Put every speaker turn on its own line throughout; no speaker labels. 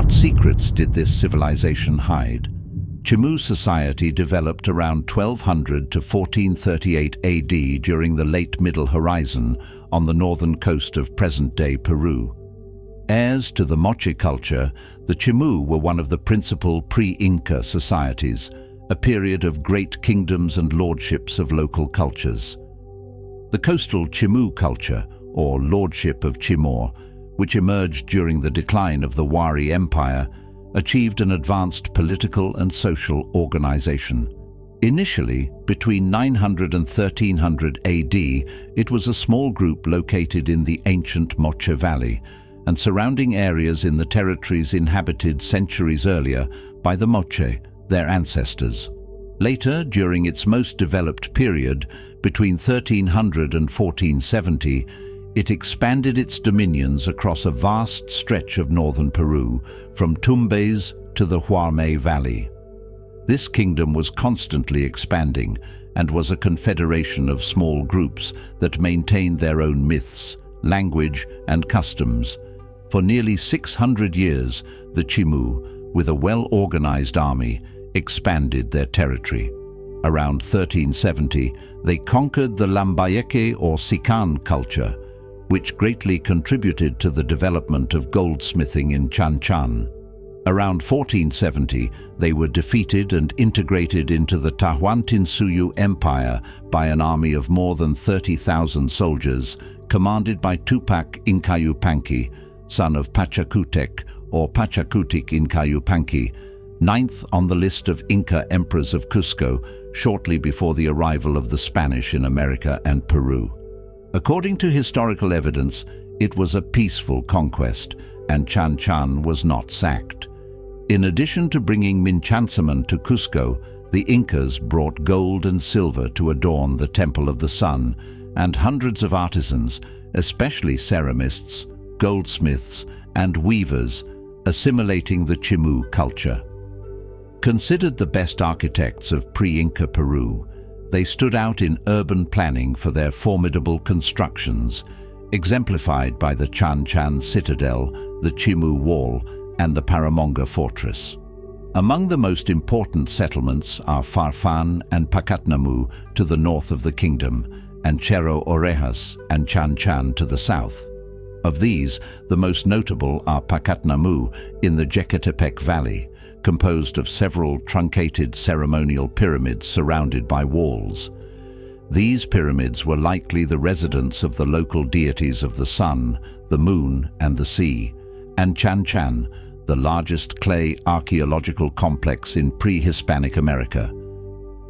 What secrets did this civilization hide? Chimú society developed around 1200 to 1438 AD during the late Middle Horizon on the northern coast of present-day Peru. Heirs to the Moche culture, the Chimú were one of the principal pre-Inca societies, a period of great kingdoms and lordships of local cultures. The coastal Chimú culture, or lordship of Chimor, which emerged during the decline of the Wari Empire, achieved an advanced political and social organization. Initially, between 900 and 1300 AD, it was a small group located in the ancient Moche Valley and surrounding areas in the territories inhabited centuries earlier by the Moche, their ancestors. Later, during its most developed period, between 1300 and 1470, it expanded its dominions across a vast stretch of northern Peru, from Tumbes to the Huarmey Valley. This kingdom was constantly expanding and was a confederation of small groups that maintained their own myths, language, and customs. For nearly 600 years, the Chimú, with a well-organized army, expanded their territory. Around 1370, they conquered the Lambayeque or Sican culture, which greatly contributed to the development of goldsmithing in Chan Chan. Around 1470, they were defeated and integrated into the Tahuantinsuyu Empire by an army of more than 30,000 soldiers, commanded by Tupac Incayupanqui, son of Pachacutec or Pachacutic Incayupanqui, ninth on the list of Inca emperors of Cusco, shortly before the arrival of the Spanish in America and Peru. According to historical evidence, it was a peaceful conquest, and Chan Chan was not sacked. In addition to bringing Minchansaman to Cusco, the Incas brought gold and silver to adorn the Temple of the Sun, and hundreds of artisans, especially ceramists, goldsmiths, and weavers, assimilating the Chimú culture. Considered the best architects of pre-Inca Peru, they stood out in urban planning for their formidable constructions, exemplified by the Chan Chan Citadel, the Chimú Wall, and the Paramonga Fortress. Among the most important settlements are Farfan and Pacatnamu to the north of the kingdom, and Cerro Orejas and Chan Chan to the south. Of these, the most notable are Pacatnamu in the Jecatepec Valley, composed of several truncated ceremonial pyramids surrounded by walls. These pyramids were likely the residence of the local deities of the sun, the moon, and the sea, and Chan Chan, the largest clay archaeological complex in pre-Hispanic America.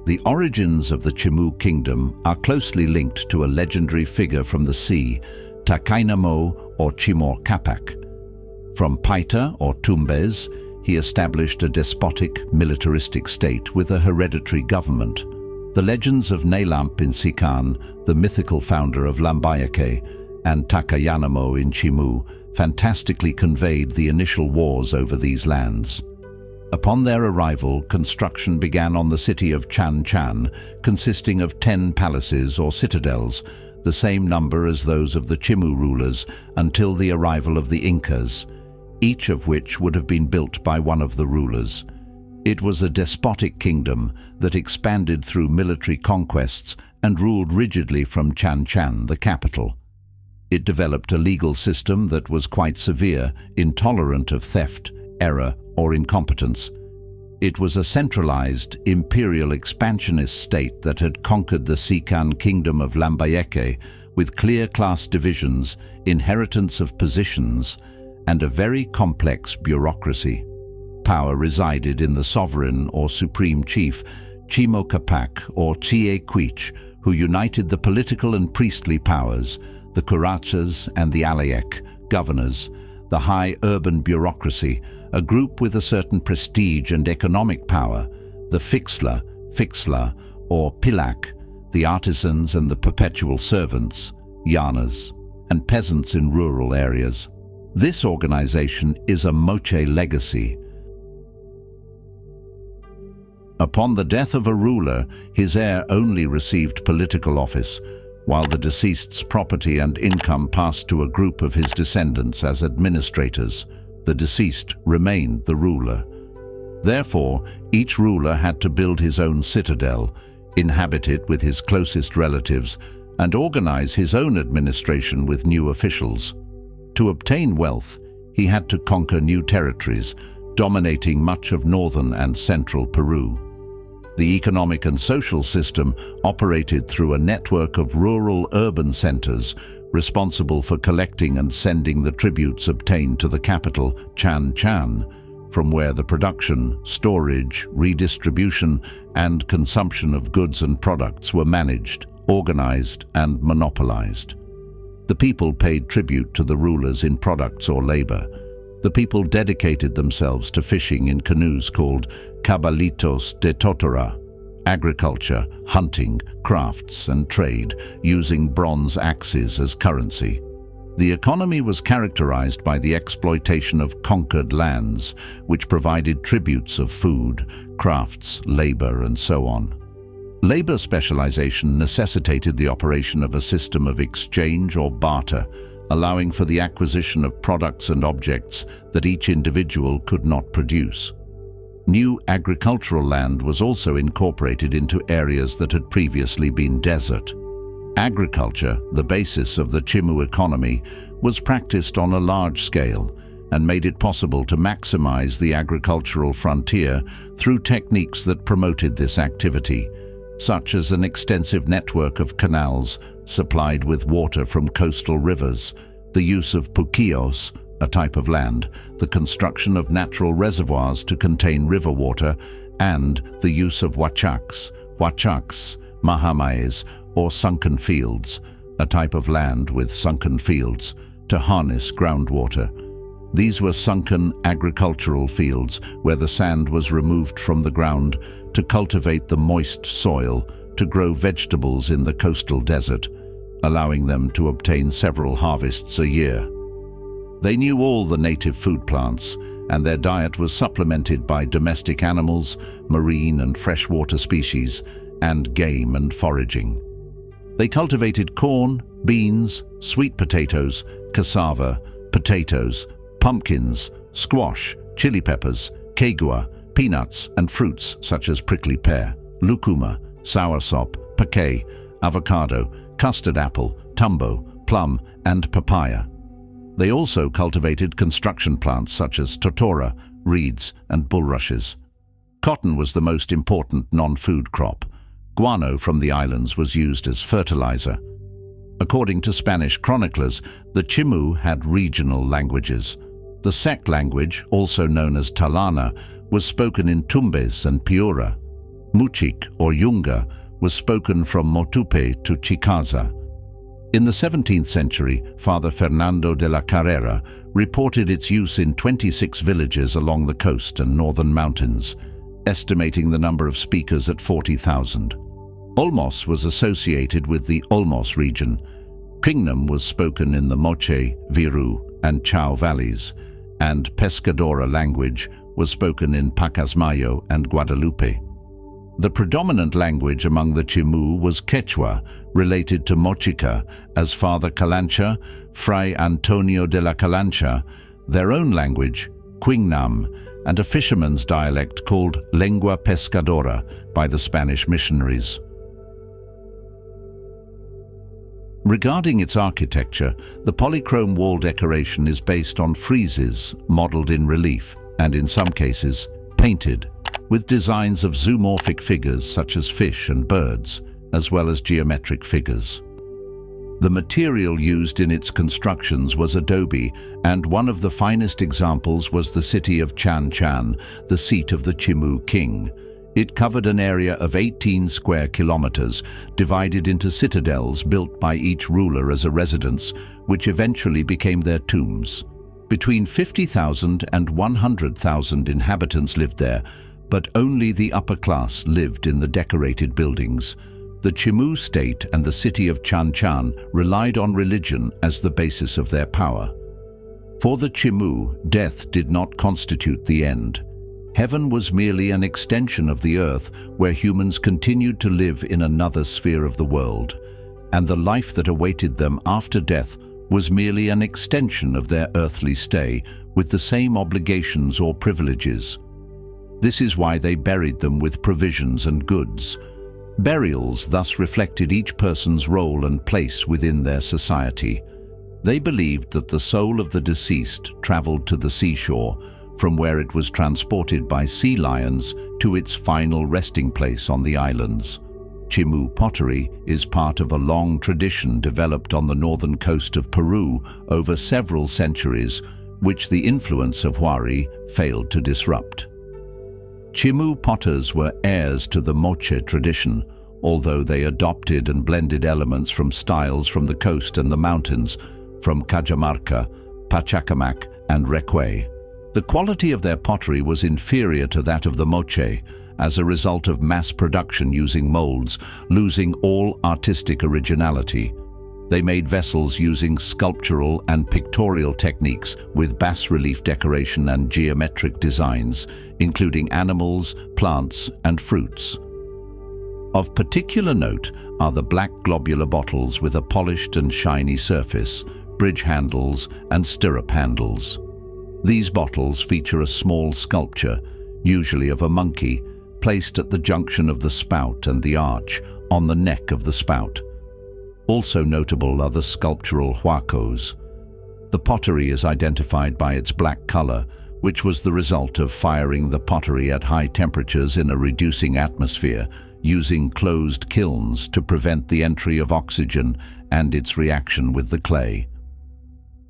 The origins of the Chimú kingdom are closely linked to a legendary figure from the sea, Takainamo or Chimor Capac. From Paita or Tumbes, he established a despotic, militaristic state with a hereditary government. The legends of Nalamp in Sican, the mythical founder of Lambayeque, and Takayanamo in Chimú fantastically conveyed the initial wars over these lands. Upon their arrival, construction began on the city of Chan Chan, consisting of 10 palaces or citadels, the same number as those of the Chimú rulers, until the arrival of the Incas, each of which would have been built by one of the rulers. It was a despotic kingdom that expanded through military conquests and ruled rigidly from Chan Chan, the capital. It developed a legal system that was quite severe, intolerant of theft, error, or incompetence. It was a centralized, imperial expansionist state that had conquered the Sican kingdom of Lambayeque with clear class divisions, inheritance of positions, and a very complex bureaucracy. Power resided in the sovereign or supreme chief, Chimo Capac or Chie Quich, who united the political and priestly powers, the curachas and the alayek, governors, the high urban bureaucracy, a group with a certain prestige and economic power, the fixla, or pilak, the artisans and the perpetual servants, llanas, and peasants in rural areas. This organization is a Moche legacy. Upon the death of a ruler, his heir only received political office, while the deceased's property and income passed to a group of his descendants as administrators, the deceased remained the ruler. Therefore, each ruler had to build his own citadel, inhabit it with his closest relatives, and organize his own administration with new officials. To obtain wealth, he had to conquer new territories, dominating much of northern and central Peru. The economic and social system operated through a network of rural-urban centers responsible for collecting and sending the tributes obtained to the capital, Chan Chan, from where the production, storage, redistribution, and consumption of goods and products were managed, organized, and monopolized. The people paid tribute to the rulers in products or labor. The people dedicated themselves to fishing in canoes called cabalitos de totora, agriculture, hunting, crafts, and trade, using bronze axes as currency. The economy was characterized by the exploitation of conquered lands, which provided tributes of food, crafts, labor, and so on. Labor specialization necessitated the operation of a system of exchange or barter, allowing for the acquisition of products and objects that each individual could not produce. New agricultural land was also incorporated into areas that had previously been desert. Agriculture, the basis of the Chimú economy, was practiced on a large scale and made it possible to maximize the agricultural frontier through techniques that promoted this activity, such as an extensive network of canals supplied with water from coastal rivers, the use of puquillos, a type of land, the construction of natural reservoirs to contain river water, and the use of huachaks, mahamaes, or sunken fields, a type of land with sunken fields, to harness groundwater. These were sunken agricultural fields where the sand was removed from the ground to cultivate the moist soil to grow vegetables in the coastal desert, allowing them to obtain several harvests a year. They knew all the native food plants, and their diet was supplemented by domestic animals, marine and freshwater species, and game and foraging. They cultivated corn, beans, sweet potatoes, cassava, potatoes, pumpkins, squash, chili peppers, quegua, peanuts, and fruits such as prickly pear, lucuma, soursop, pacay, avocado, custard apple, tumbo, plum, and papaya. They also cultivated construction plants such as totora, reeds, and bulrushes. Cotton was the most important non-food crop. Guano from the islands was used as fertilizer. According to Spanish chroniclers, the Chimú had regional languages. The Sek language, also known as Talana, was spoken in Tumbes and Piura. Muchik, or Yunga, was spoken from Motupe to Chicasa. In the 17th century, Father Fernando de la Carrera reported its use in 26 villages along the coast and northern mountains, estimating the number of speakers at 40,000. Olmos was associated with the Olmos region. Kingdom was spoken in the Moche, Viru, and Chao valleys, and Pescadora language was spoken in Pacasmayo and Guadalupe. The predominant language among the Chimú was Quechua, related to Mochica, as Father Calancha, Fray Antonio de la Calancha, their own language, Quingnam, and a fisherman's dialect called Lengua Pescadora by the Spanish missionaries. Regarding its architecture, the polychrome wall decoration is based on friezes modeled in relief and, in some cases, painted, with designs of zoomorphic figures such as fish and birds, as well as geometric figures. The material used in its constructions was adobe, and one of the finest examples was the city of Chan Chan, the seat of the Chimú king. It covered an area of 18 square kilometers, divided into citadels built by each ruler as a residence, which eventually became their tombs. Between 50,000 and 100,000 inhabitants lived there, but only the upper class lived in the decorated buildings. The Chimú state and the city of Chan Chan relied on religion as the basis of their power. For the Chimú, death did not constitute the end. Heaven was merely an extension of the earth where humans continued to live in another sphere of the world, and the life that awaited them after death was merely an extension of their earthly stay with the same obligations or privileges. This is why they buried them with provisions and goods. Burials thus reflected each person's role and place within their society. They believed that the soul of the deceased traveled to the seashore, from where it was transported by sea lions to its final resting place on the islands. Chimú pottery is part of a long tradition developed on the northern coast of Peru over several centuries, which the influence of Huari failed to disrupt. Chimú potters were heirs to the moche tradition, although they adopted and blended elements from styles from the coast and the mountains, from Cajamarca, Pachacamac, and Recuay. The quality of their pottery was inferior to that of the moche, as a result of mass production using molds, losing all artistic originality. They made vessels using sculptural and pictorial techniques with bas-relief decoration and geometric designs, including animals, plants, and fruits. Of particular note are the black globular bottles with a polished and shiny surface, bridge handles, and stirrup handles. These bottles feature a small sculpture, usually of a monkey, placed at the junction of the spout and the arch, on the neck of the spout. Also notable are the sculptural huacos. The pottery is identified by its black color, which was the result of firing the pottery at high temperatures in a reducing atmosphere, using closed kilns to prevent the entry of oxygen and its reaction with the clay.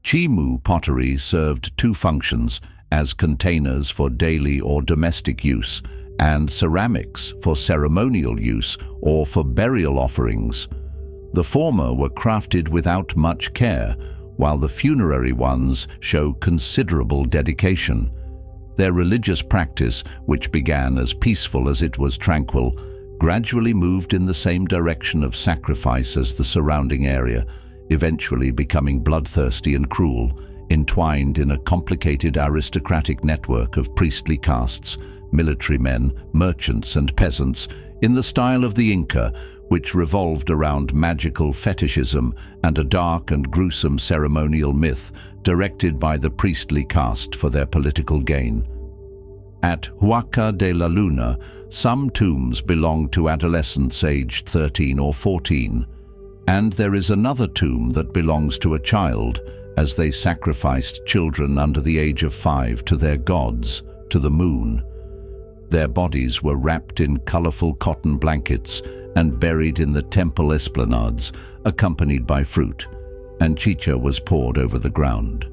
Chimú pottery served two functions, as containers for daily or domestic use, and ceramics for ceremonial use or for burial offerings. The former were crafted without much care, while the funerary ones show considerable dedication. Their religious practice, which began as peaceful as it was tranquil, gradually moved in the same direction of sacrifice as the surrounding area, eventually becoming bloodthirsty and cruel, entwined in a complicated aristocratic network of priestly castes, military men, merchants, and peasants, in the style of the Inca, which revolved around magical fetishism and a dark and gruesome ceremonial myth directed by the priestly caste for their political gain. At Huaca de la Luna, some tombs belong to adolescents aged 13 or 14, and there is another tomb that belongs to a child, as they sacrificed children under the age of 5 to their gods, to the moon. Their bodies were wrapped in colorful cotton blankets and buried in the temple esplanades, accompanied by fruit, and chicha was poured over the ground.